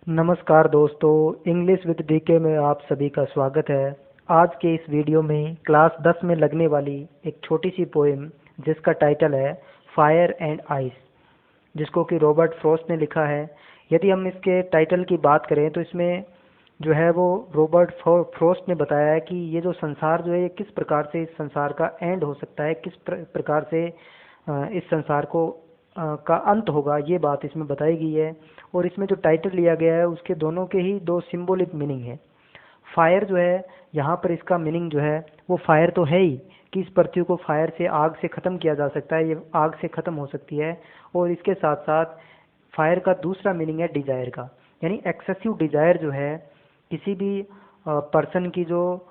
नमस्कार दोस्तों, English with DK में आप सभी का स्वागत है। आज के इस वीडियो में क्लास 10 में लगने वाली एक छोटी सी पोएम जिसका टाइटल है फायर एंड आइस, जिसको कि रॉबर्ट फ्रॉस्ट ने लिखा है। यदि हम इसके टाइटल की बात करें तो इसमें जो है वो रॉबर्ट फ्रॉस्ट ने बताया है कि ये जो संसार जो है ये किस प्रकार से इस संसार का एंड हो सकता है, किस प्रकार से इस संसार को का अंत होगा, ये बात इसमें बताई गई है। और इसमें जो टाइटल लिया गया है उसके दोनों के ही दो सिंबॉलिक मीनिंग है। फायर जो है यहाँ पर इसका मीनिंग जो है वो फायर तो है ही कि इस पृथ्वी को फायर से, आग से ख़त्म किया जा सकता है, ये आग से ख़त्म हो सकती है। और इसके साथ साथ फायर का दूसरा मीनिंग है डिजायर का, यानी एक्सेसिव डिजायर जो है किसी भी पर्सन की जो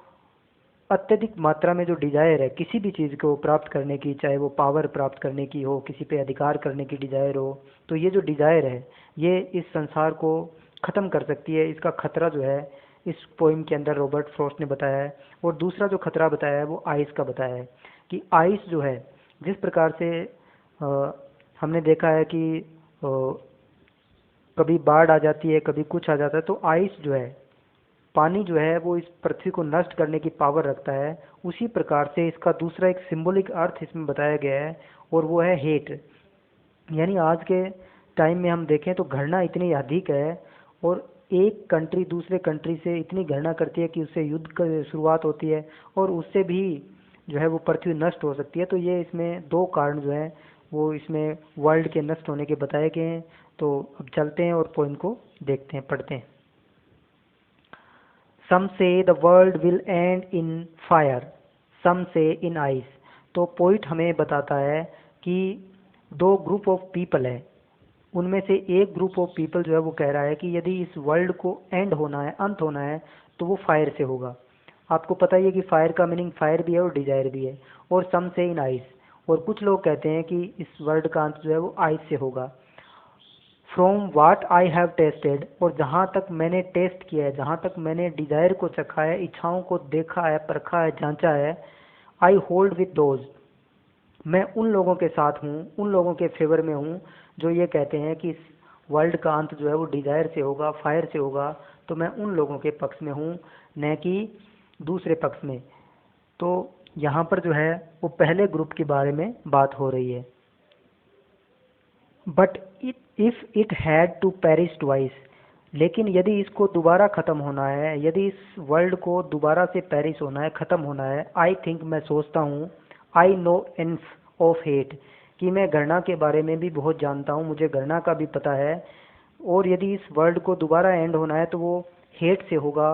अत्यधिक मात्रा में जो डिजायर है किसी भी चीज़ को प्राप्त करने की, चाहे वो पावर प्राप्त करने की हो, किसी पे अधिकार करने की डिजायर हो, तो ये जो डिजायर है ये इस संसार को ख़त्म कर सकती है। इसका खतरा जो है इस पोइम के अंदर रॉबर्ट फ्रॉस्ट ने बताया है। और दूसरा जो खतरा बताया है वो आइस का बताया है कि आइस जो है जिस प्रकार से हमने देखा है कि कभी बाढ़ आ जाती है, कभी कुछ आ जाता है, तो आइस जो है, पानी जो है वो इस पृथ्वी को नष्ट करने की पावर रखता है। उसी प्रकार से इसका दूसरा एक सिंबॉलिक अर्थ इसमें बताया गया है और वो है हेट। यानी आज के टाइम में हम देखें तो घृणा इतनी अधिक है और एक कंट्री दूसरे कंट्री से इतनी घृणा करती है कि उससे युद्ध की शुरुआत होती है और उससे भी जो है वो पृथ्वी नष्ट हो सकती है। तो ये इसमें दो कारण जो है वो इसमें वर्ल्ड के नष्ट होने के बताए गए हैं। तो अब चलते हैं और पॉइंट को देखते हैं, पढ़ते हैं। Some say the world will end in fire, some say in ice। तो पोइट हमें बताता है कि दो ग्रुप ऑफ पीपल है, उनमें से एक ग्रुप ऑफ पीपल जो है वो कह रहा है कि यदि इस वर्ल्ड को एंड होना है, अंत होना है, तो वो फायर से होगा। आपको पता ही है कि फायर का मीनिंग फायर भी है और डिजायर भी है। और सम से इन आइस, और कुछ लोग कहते हैं कि इस वर्ल्ड का अंत जो है वो आइस से होगा। From what I have tested, और जहाँ तक मैंने टेस्ट किया है, जहाँ तक मैंने डिजायर को चखा है, इच्छाओं को देखा है, परखा है, जांचा है, आई होल्ड विद दोज, मैं उन लोगों के साथ हूँ, उन लोगों के फेवर में हूँ जो ये कहते हैं कि इस वर्ल्ड का अंत जो है वो डिजायर से होगा, फायर से होगा। तो मैं उन लोगों के पक्ष में हूँ, न कि दूसरे पक्ष में। तो यहाँ पर जो है वो पहले ग्रुप के बारे में बात हो रही है। But if it had to perish twice, लेकिन यदि इसको दोबारा ख़त्म होना है, यदि इस वर्ल्ड को दोबारा से पेरिश होना है, ख़त्म होना है, आई थिंक, मैं सोचता हूँ, I know enough of hate, कि मैं घृणा के बारे में भी बहुत जानता हूँ, मुझे घृणा का भी पता है। और यदि इस वर्ल्ड को दोबारा एंड होना है तो वो हेट से होगा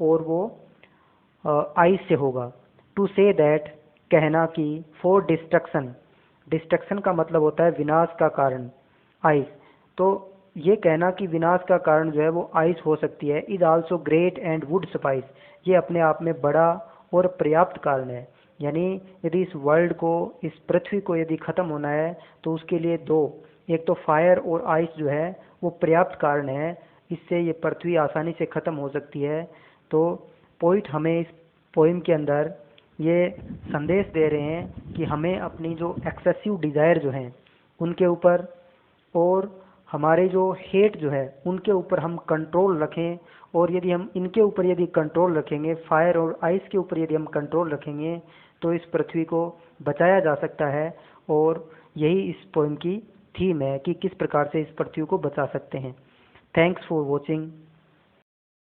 और वो आइस से होगा। टू से दैट, कहना कि, फॉर डिस्ट्रक्शन, डिस्ट्रक्शन का मतलब होता है विनाश का कारण, आइस। तो ये कहना कि विनाश का कारण जो है वो आइस हो सकती है। Is also great and would suffice, ये अपने आप में बड़ा और पर्याप्त कारण है। यानी यदि इस वर्ल्ड को, इस पृथ्वी को यदि ख़त्म होना है तो उसके लिए दो, एक तो फायर और आइस जो है वो पर्याप्त कारण है, इससे ये पृथ्वी आसानी से ख़त्म हो सकती है। तो पोइट हमें इस पोइम के अंदर ये संदेश दे रहे हैं कि हमें अपनी जो एक्सेसिव डिज़ायर जो हैं उनके ऊपर और हमारे जो हेट जो है उनके ऊपर हम कंट्रोल रखें। और यदि हम इनके ऊपर यदि कंट्रोल रखेंगे, फायर और आइस के ऊपर यदि हम कंट्रोल रखेंगे, तो इस पृथ्वी को बचाया जा सकता है। और यही इस पोइम की थीम है कि किस प्रकार से इस पृथ्वी को बचा सकते हैं। Thanks for watching.